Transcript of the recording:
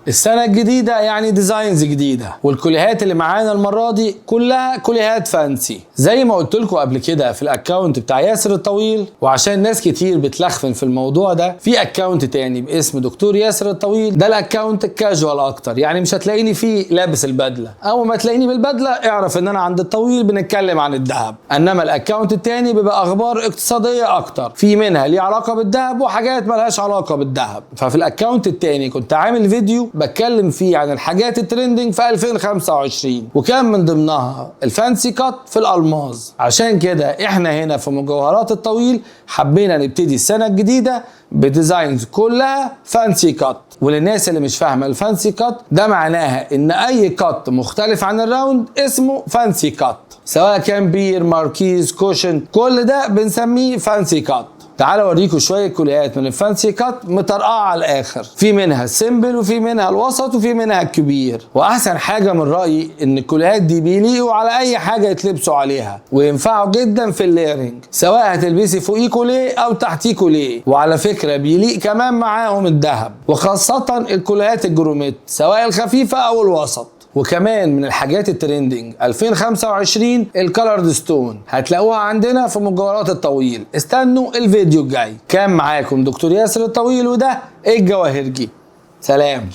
السنة الجديدة يعني ديزاينز جديدة، والكوليهات اللي معانا المرة دي كلها كوليهات فانسي زي ما قلت لكم قبل كده في الاكونت بتاع ياسر الطويل. وعشان ناس كتير بتلخفن في الموضوع ده، في اكونت تاني باسم دكتور ياسر الطويل. ده الاكونت الكاجوال اكتر، يعني مش هتلاقيني فيه لابس البدلة. اول ما تلاقيني بالبدلة اعرف ان انا عند الطويل بنتكلم عن الذهب. انما الاكونت التاني بيبقى اخبار اقتصادية اكتر، في منها ليه علاقة بالذهب وحاجات ملهاش علاقة بالذهب. ففي الاكونت التاني كنت عامل فيديو بتكلم فيه عن الحاجات الترندنج في 2025، وكان من ضمنها الفانسي كات في الالماظ. عشان كده احنا هنا في مجوهرات الطويل حبينا نبتدي السنة الجديدة بديزاينز كلها فانسي كات. وللناس اللي مش فاهمة الفانسي كات، ده معناها ان اي كات مختلف عن الراوند اسمه فانسي كات، سواء كان بير، ماركيز، كوشن، كل ده بنسميه فانسي كات. تعالوا اوريكم شويه كوليهات من الفانسي كات مطرقعه على الاخر، في منها السيمبل وفي منها الوسط وفي منها الكبير. واحسن حاجه من رايي ان الكوليهات دي بيليقوا على اي حاجه يتلبسوا عليها، وينفعوا جدا في الليرنج، سواء هتلبسي فوقيه كوليه او تحتيه كوليه. وعلى فكره بيليق كمان معاهم الذهب، وخاصه الكوليهات الجروميت سواء الخفيفه او الوسط. وكمان من الحاجات الترندنج 2025 الكالرد ستون، هتلاقوها عندنا في مجوهرات الطويل. استنوا الفيديو الجاي. كان معاكم دكتور ياسر الطويل، وده الجواهرجي. سلام.